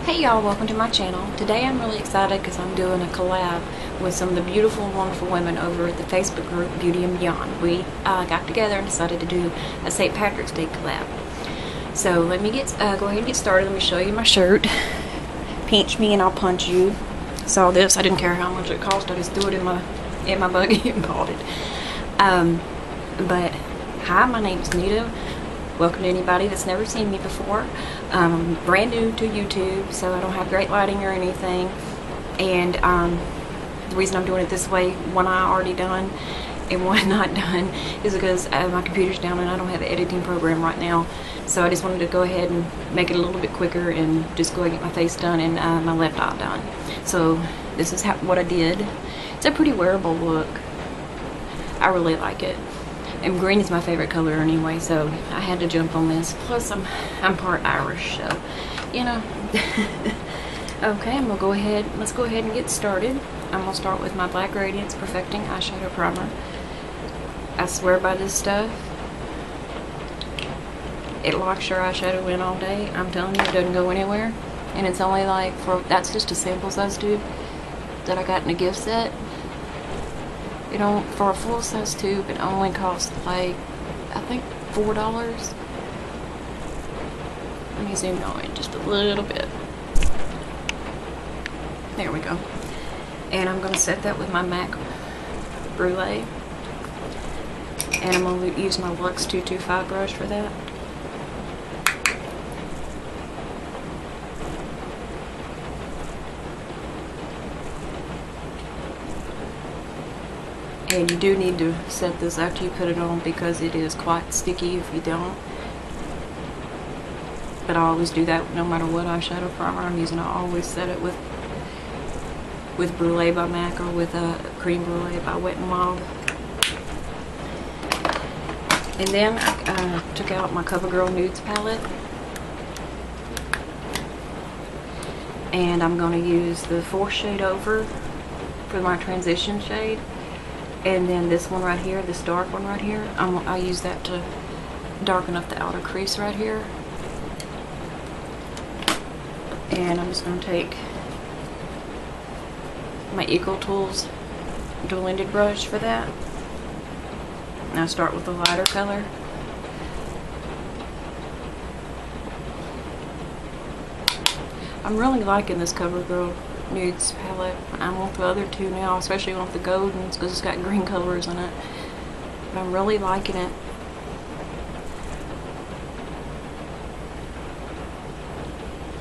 Hey y'all, welcome to my channel. Today I'm really excited because I'm doing a collab with some of the beautiful and wonderful women over at the Facebook group Beauty and Beyond. We got together and decided to do a St. Patrick's Day collab. So let me go ahead and get started. Let me show you my shirt. Pinch me and I'll punch you. Saw this, I didn't care how much it cost, I just threw it in my buggy and bought it. But hi, my name is Nita. Welcome to anybody that's never seen me before. I'm brand new to YouTube, so I don't have great lighting or anything. And the reason I'm doing it this way, one eye already done and one not done, is because my computer's down and I don't have an editing program right now. So I just wanted to go ahead and make it a little bit quicker and just go ahead and get my face done and my left eye done. So this is what I did. It's a pretty wearable look. I really like it. And green is my favorite color anyway, so I had to jump on this. Plus, I'm part Irish, so, you know. Okay, I'm gonna go ahead. Let's go ahead and get started. I'm gonna start with my Black Radiance Perfecting Eyeshadow Primer. I swear by this stuff. It locks your eyeshadow in all day. I'm telling you, it doesn't go anywhere. And it's only like, that's just a sample size tube that I got in a gift set. You know, for a full size tube, it only costs like, I think $4. Let me zoom in just a little bit. There we go. And I'm going to set that with my MAC Brulee. And I'm going to use my Luxe 225 brush for that. And you do need to set this after you put it on because it is quite sticky if you don't. But I always do that no matter what eyeshadow primer I'm using. I always set it with Brulee by MAC or with Cream Brulee by Wet n Wild. And then I took out my CoverGirl Nudes palette. And I'm going to use the 4th shade over for my transition shade. And then this one right here, this dark one right here, I use that to darken up the outer crease right here. And I'm just going to take my Eco Tools dual-ended brush for that. Now start with the lighter color. I'm really liking this CoverGirl Nudes palette. I want the other two now, especially want the goldens because it's got green colors in it. But I'm really liking it.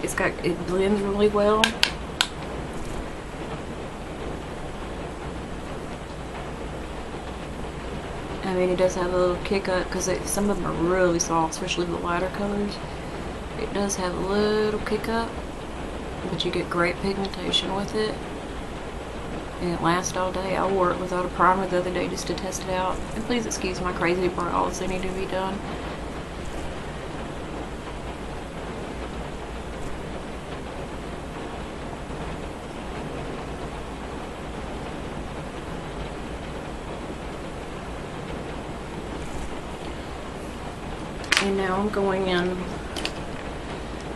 It blends really well. I mean, it does have a little kick up because some of them are really soft, especially the lighter colors. It does have a little kick up. But you get great pigmentation with it, and it lasts all day. I wore it without a primer the other day just to test it out. And please excuse my crazy brows, they need to be done. And now I'm going in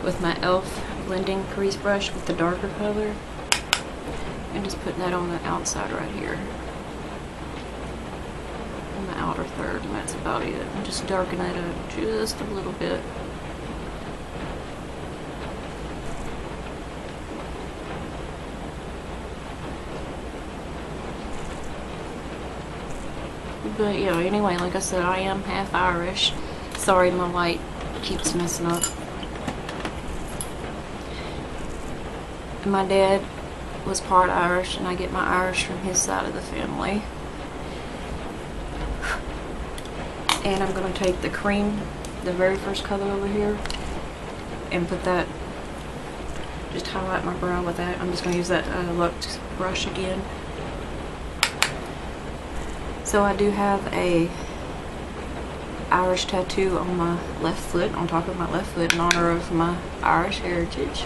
with my e.l.f. blending crease brush with the darker color and just putting that on the outside right here on the outer third, and that's about it. And just darken that up just a little bit. But yeah, anyway, like I said, I am half Irish. Sorry my light keeps messing up. My dad was part Irish, and I get my Irish from his side of the family. And I'm going to take the cream, the very first color over here, and put that, just highlight my brow with that. I'm just going to use that Luxe brush again. So I do have a Irish tattoo on my left foot, on top of my left foot, in honor of my Irish heritage.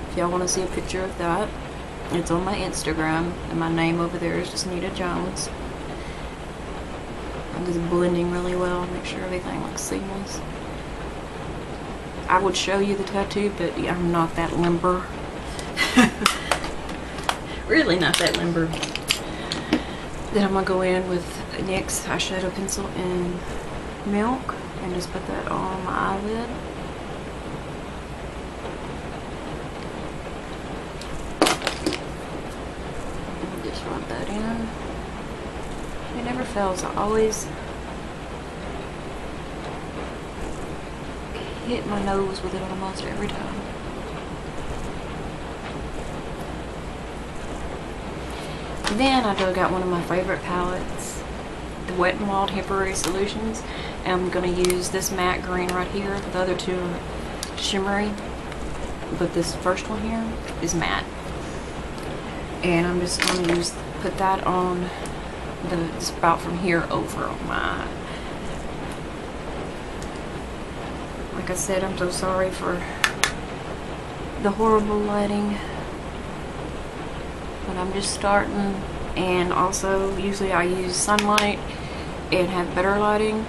If y'all want to see a picture of that, it's on my Instagram, and my name over there is just Nita Jones. I'm just blending really well, make sure everything looks seamless. I would show you the tattoo, but I'm not that limber. Really not that limber. Then I'm gonna go in with NYX eyeshadow pencil in Milk and just put that on my eyelid. And just rub that in. It never fails. I always hit my nose with it almost every time. Then I dug out one of my favorite palettes, the Wet n Wild Temporary Solutions, and I'm going to use this matte green right here. The other two are shimmery, but this first one here is matte. And I'm just going to put that on the spout from here over on my eye. Like I said, I'm so sorry for the horrible lighting. But I'm just starting, and also usually I use sunlight and have better lighting,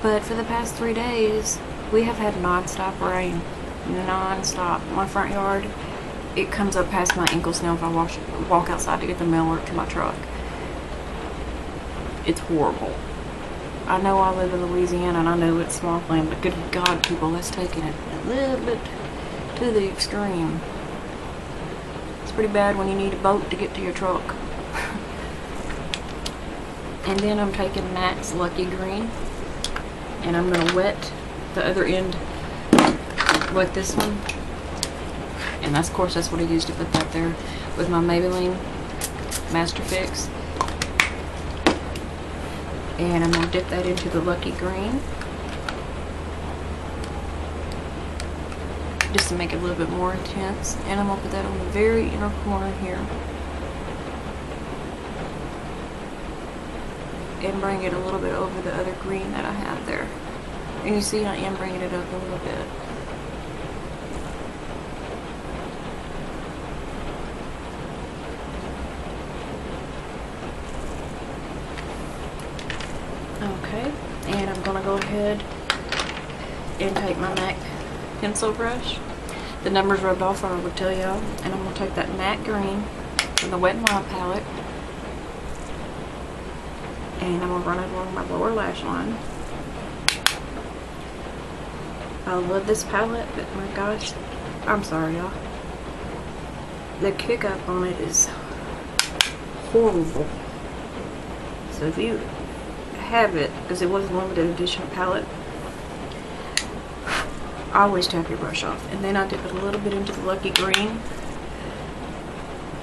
but for the past 3 days we have had non-stop rain. Non-stop. My front yard, it comes up past my ankles now if I walk outside to get the mail or to my truck. It's horrible. I know I live in Louisiana and I know it's swampland, but good God, people, that's taking it a little bit to the extreme. Pretty bad when you need a boat to get to your truck. And then I'm taking MAC's Lucky Green and I'm going to wet the other end like this one, and that's, of course, that's what I used to put that there with my Maybelline Master Fix. And I'm going to dip that into the Lucky Green just to make it a little bit more intense, and I'm going to put that on the very inner corner here and bring it a little bit over the other green that I have there. And you see I am bringing it up a little bit. Okay, and I'm going to go ahead and take my MAC pencil brush. The numbers rubbed off, I would tell y'all. And I'm going to take that matte green from the Wet n Wild palette, and I'm going to run it along my lower lash line. I love this palette, but my gosh, I'm sorry y'all, the kick up on it is horrible. So if you have it, because it was a limited edition palette, always tap your brush off. And then I dip it a little bit into the Lucky Green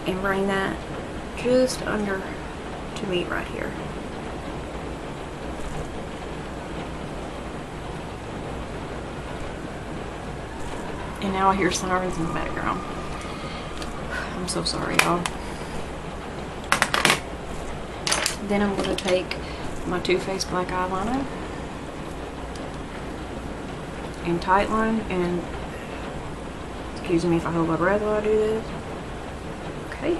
and bring that just under to meet right here. And now I hear sirens in the background. I'm so sorry, y'all. Then I'm going to take my Too Faced black eyeliner and tight line, and excuse me if I hold my breath while I do this. Okay,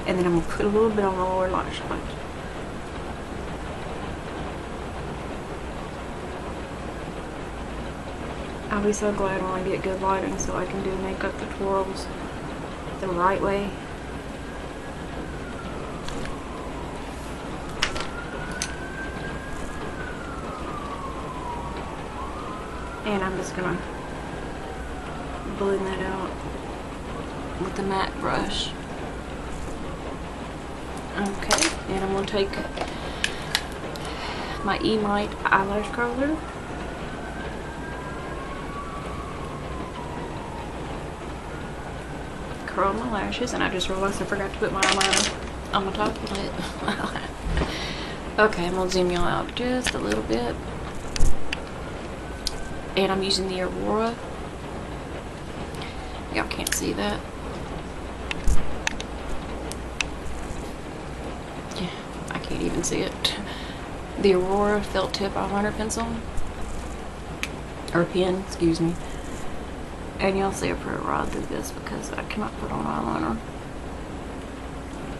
and then I'm gonna put a little bit on the lower lash line. I'll be so glad when I get good lighting so I can do makeup tutorials the right way. And I'm just gonna blend that out with the matte brush. Okay, and I'm gonna take my E-Mite eyelash curler, curl my lashes, and I just realized I forgot to put my eyeliner on the top of it. Okay, I'm gonna zoom y'all out just a little bit. And I'm using the Aurora. Y'all can't see that. Yeah, I can't even see it. The Aurora felt tip eyeliner pencil. Or pen, excuse me. And y'all see I put a rod through this because I cannot put on eyeliner.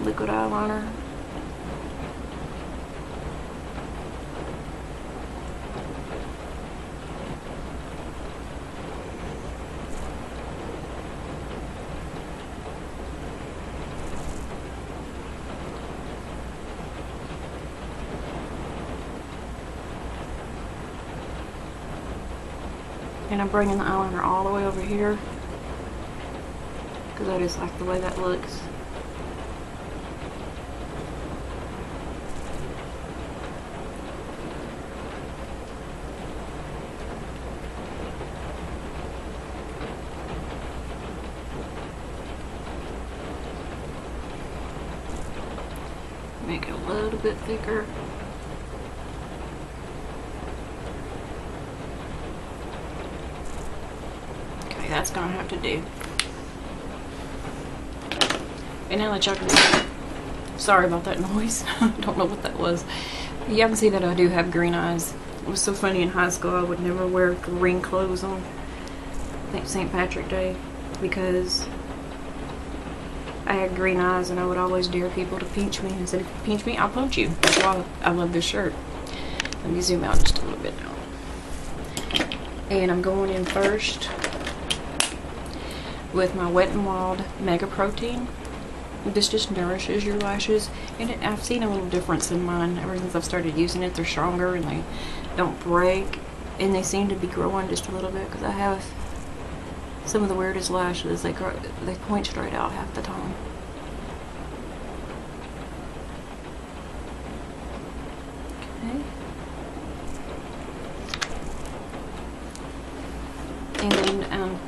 Liquid eyeliner. And I'm bringing the eyeliner all the way over here because I just like the way that looks. Make it a little bit thicker. Okay, that's gonna have to do. And now that y'all can, sorry about that noise. Don't know what that was. Y'all can see that I do have green eyes. It was so funny in high school. I would never wear green clothes on, I think, St. Patrick's Day, because I had green eyes and I would always dare people to pinch me and said, if you pinch me, I'll punch you. That's why I love this shirt. Let me zoom out just a little bit now. And I'm going in first with my Wet n Wild Mega Protein. This just nourishes your lashes, and I've seen a little difference in mine ever since I've started using it. They're stronger and they don't break, and they seem to be growing just a little bit because I have some of the weirdest lashes. They point straight out half the time. Okay. And then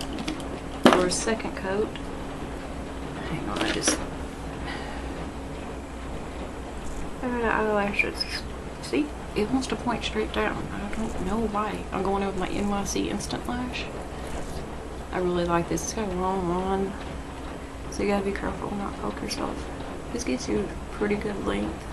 for a second coat, hang on, eyelashes. See, it wants to point straight down. I don't know why. I'm going in with my NYC Instant Lash. I really like this. It's got a long line, so you gotta be careful not poke yourself. This gives you a pretty good length.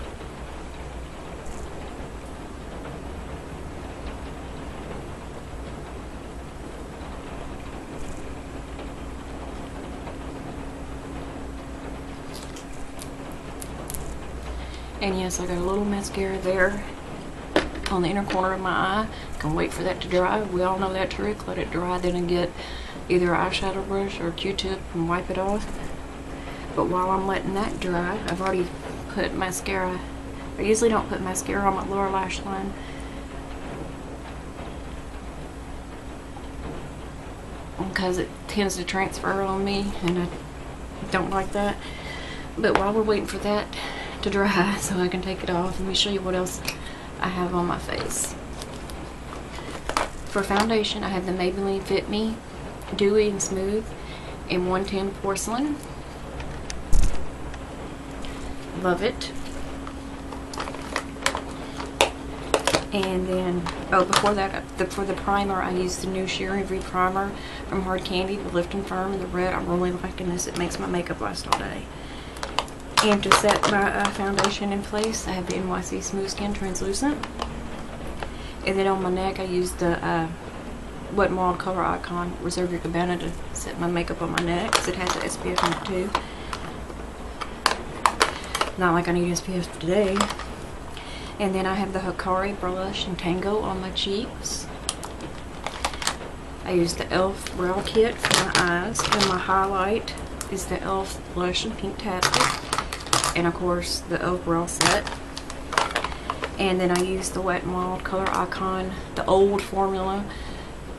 And yes, I got a little mascara there on the inner corner of my eye. Can wait for that to dry. We all know that trick. Let it dry, then get either an eyeshadow brush or a Q-tip and wipe it off. But while I'm letting that dry, I've already put mascara. I usually don't put mascara on my lower lash line. Because it tends to transfer on me, and I don't like that. But while we're waiting for that to dry so I can take it off, let me show you what else I have on my face. For foundation, I have the Maybelline Fit Me Dewy and Smooth in 110 Porcelain. Love it. And then, oh, before that, for the primer, I used the new Sheer and V primer from Hard Candy, the Lift and Firm, the red. I'm really liking this. It makes my makeup last all day. And to set my foundation in place, I have the NYC Smooth Skin Translucent. And then on my neck, I used the Wet n Wild Color Icon Reserve Your Cabana to set my makeup on my neck, because it has the SPF in it too. Not like I need SPF today. And then I have the Hikari Blush and Tango on my cheeks. I use the e.l.f. Brow Kit for my eyes. And my highlight is the e.l.f. Blush and Pinktastic. And of course, the e.l.f. Brow Set. And then I use the Wet n Wild Color Icon, the old formula,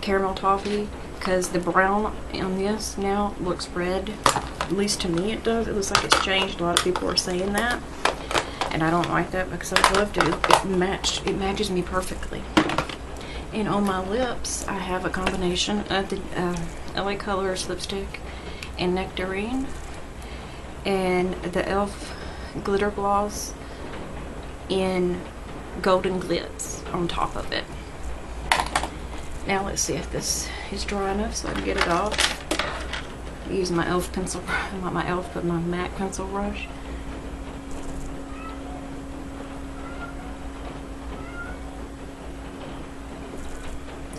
Caramel Toffee, because the brown on this now looks red. At least to me it does. It looks like it's changed. A lot of people are saying that. And I don't like that because I love to. It matches me perfectly. And on my lips, I have a combination of the LA Colors lipstick and Nectarine, and the e.l.f. glitter gloss in Golden Glitz on top of it. Now let's see if this is dry enough so I can get it off. I use my e.l.f. pencil, not my e.l.f. but my MAC pencil brush.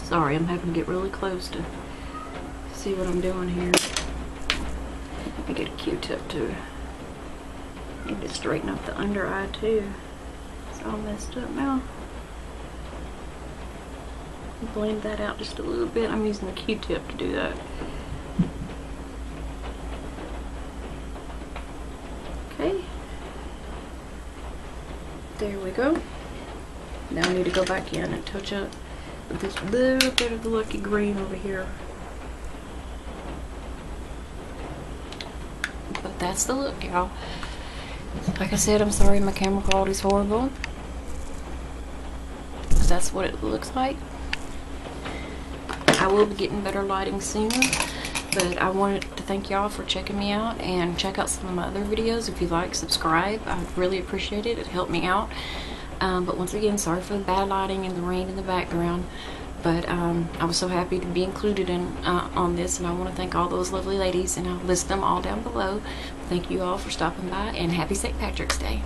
Sorry, I'm having to get really close to see what I'm doing here. Let me get a Q-tip too. Need to straighten up the under eye too. It's all messed up now. Blend that out just a little bit. I'm using the Q-tip to do that. Okay. There we go. Now I need to go back in and touch up with this little bit of the lucky green over here. But that's the look, y'all. Like I said, I'm sorry my camera quality's horrible. But that's what it looks like. I will be getting better lighting soon. But I wanted to thank y'all for checking me out, and check out some of my other videos. If you like, subscribe. I'd really appreciate it. It helped me out. But once again, sorry for the bad lighting and the rain in the background. But I was so happy to be included in on this, and I want to thank all those lovely ladies, and I'll list them all down below. Thank you all for stopping by, and happy St. Patrick's Day.